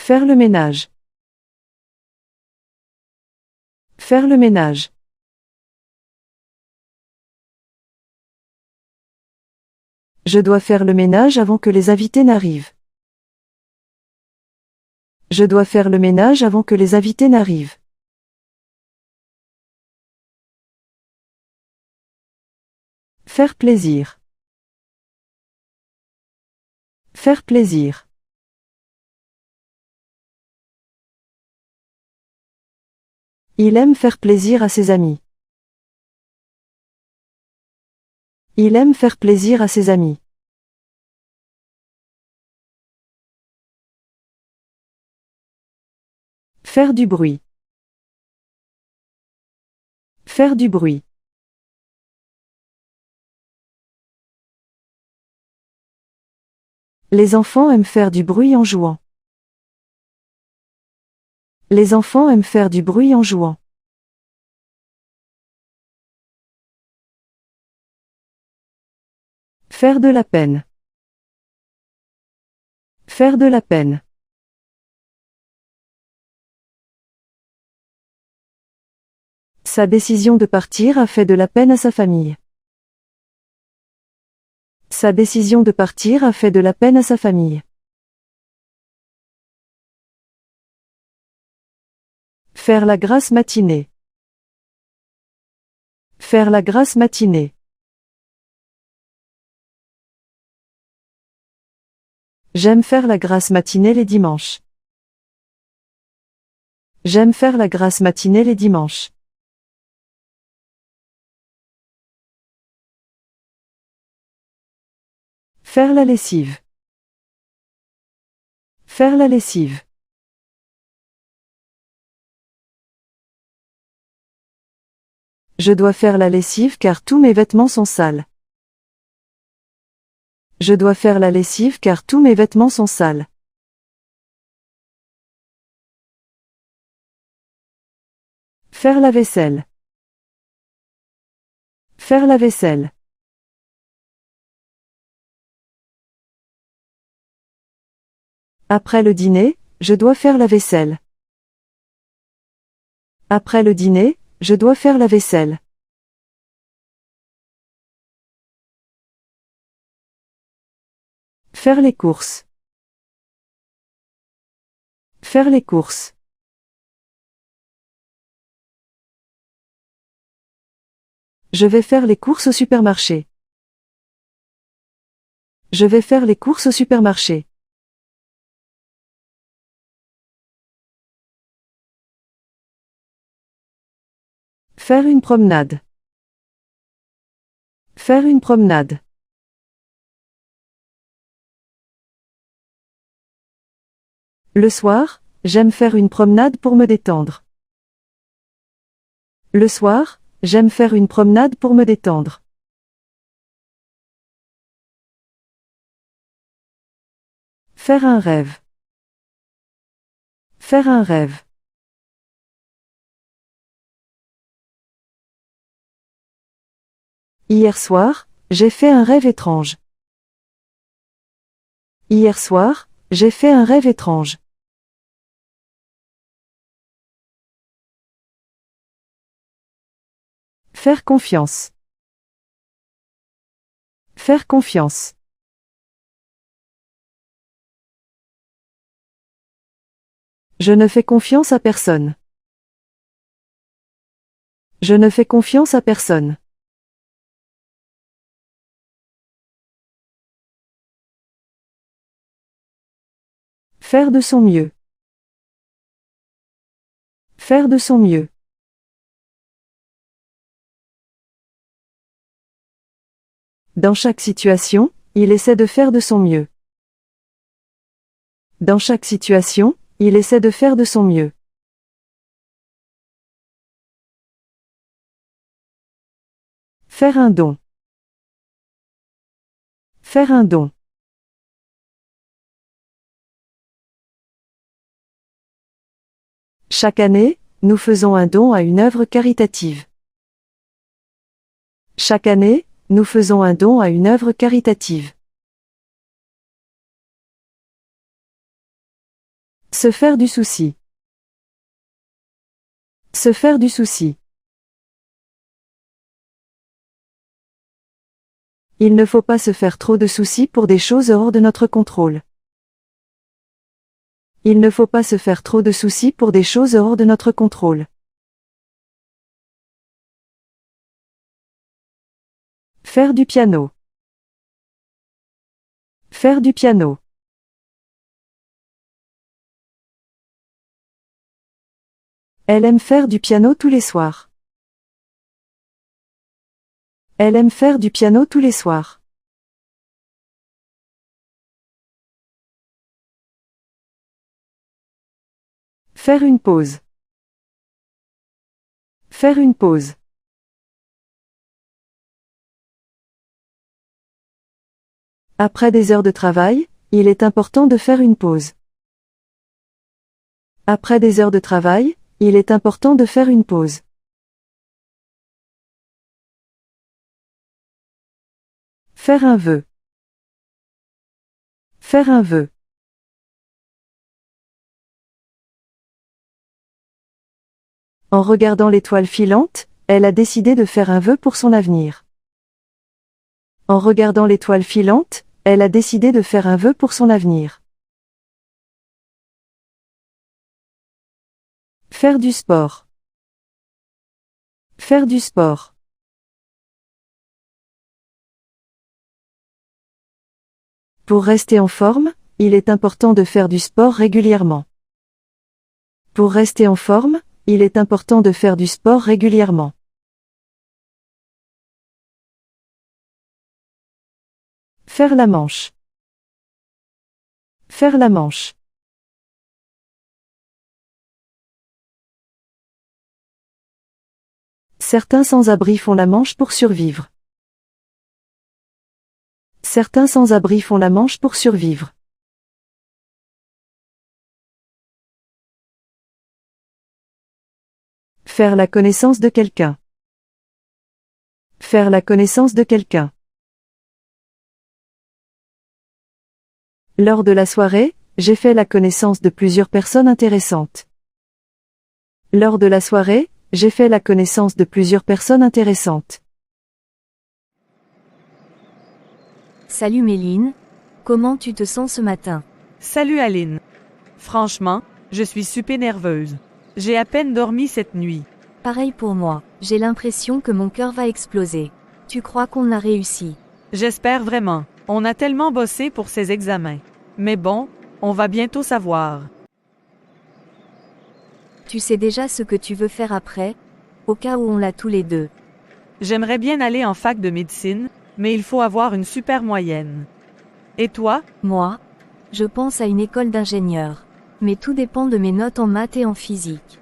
Faire le ménage. Faire le ménage. Je dois faire le ménage avant que les invités n'arrivent. Je dois faire le ménage avant que les invités n'arrivent. Faire plaisir. Faire plaisir. Il aime faire plaisir à ses amis. Il aime faire plaisir à ses amis. Faire du bruit. Faire du bruit. Les enfants aiment faire du bruit en jouant. Les enfants aiment faire du bruit en jouant. Faire de la peine. Faire de la peine. Sa décision de partir a fait de la peine à sa famille. Sa décision de partir a fait de la peine à sa famille. Faire la grasse matinée. Faire la grasse matinée. J'aime faire la grasse matinée les dimanches. J'aime faire la grasse matinée les dimanches. Faire la lessive. Faire la lessive. Je dois faire la lessive car tous mes vêtements sont sales. Je dois faire la lessive car tous mes vêtements sont sales. Faire la vaisselle. Faire la vaisselle. Après le dîner, je dois faire la vaisselle. Après le dîner, je dois faire la vaisselle. Faire les courses. Faire les courses. Je vais faire les courses au supermarché. Je vais faire les courses au supermarché. Faire une promenade. Faire une promenade. Le soir, j'aime faire une promenade pour me détendre. Le soir, j'aime faire une promenade pour me détendre. Faire un rêve. Faire un rêve. Hier soir, j'ai fait un rêve étrange. Hier soir, j'ai fait un rêve étrange. Faire confiance. Faire confiance. Je ne fais confiance à personne. Je ne fais confiance à personne. Faire de son mieux. Faire de son mieux. Dans chaque situation, il essaie de faire de son mieux. Dans chaque situation, il essaie de faire de son mieux. Faire un don. Faire un don. Chaque année, nous faisons un don à une œuvre caritative. Chaque année, nous faisons un don à une œuvre caritative. Se faire du souci. Se faire du souci. Il ne faut pas se faire trop de soucis pour des choses hors de notre contrôle. Il ne faut pas se faire trop de soucis pour des choses hors de notre contrôle. Faire du piano. Faire du piano. Elle aime faire du piano tous les soirs. Elle aime faire du piano tous les soirs. Faire une pause. Faire une pause. Après des heures de travail, il est important de faire une pause. Après des heures de travail, il est important de faire une pause. Faire un vœu. Faire un vœu. En regardant l'étoile filante, elle a décidé de faire un vœu pour son avenir. En regardant l'étoile filante, elle a décidé de faire un vœu pour son avenir. Faire du sport. Faire du sport. Pour rester en forme, il est important de faire du sport régulièrement. Pour rester en forme, il est important de faire du sport régulièrement. Faire la manche. Faire la manche. Certains sans-abri font la manche pour survivre. Certains sans-abri font la manche pour survivre. Faire la connaissance de quelqu'un. Faire la connaissance de quelqu'un. Lors de la soirée, j'ai fait la connaissance de plusieurs personnes intéressantes. Lors de la soirée, j'ai fait la connaissance de plusieurs personnes intéressantes. Salut Méline, comment tu te sens ce matin? Salut Aline. Franchement, je suis super nerveuse. J'ai à peine dormi cette nuit. Pareil pour moi, j'ai l'impression que mon cœur va exploser. Tu crois qu'on a réussi? J'espère vraiment. On a tellement bossé pour ces examens. Mais bon, on va bientôt savoir. Tu sais déjà ce que tu veux faire après? Au cas où on l'a tous les deux. J'aimerais bien aller en fac de médecine, mais il faut avoir une super moyenne. Et toi? Moi? Je pense à une école d'ingénieur. Mais tout dépend de mes notes en maths et en physique.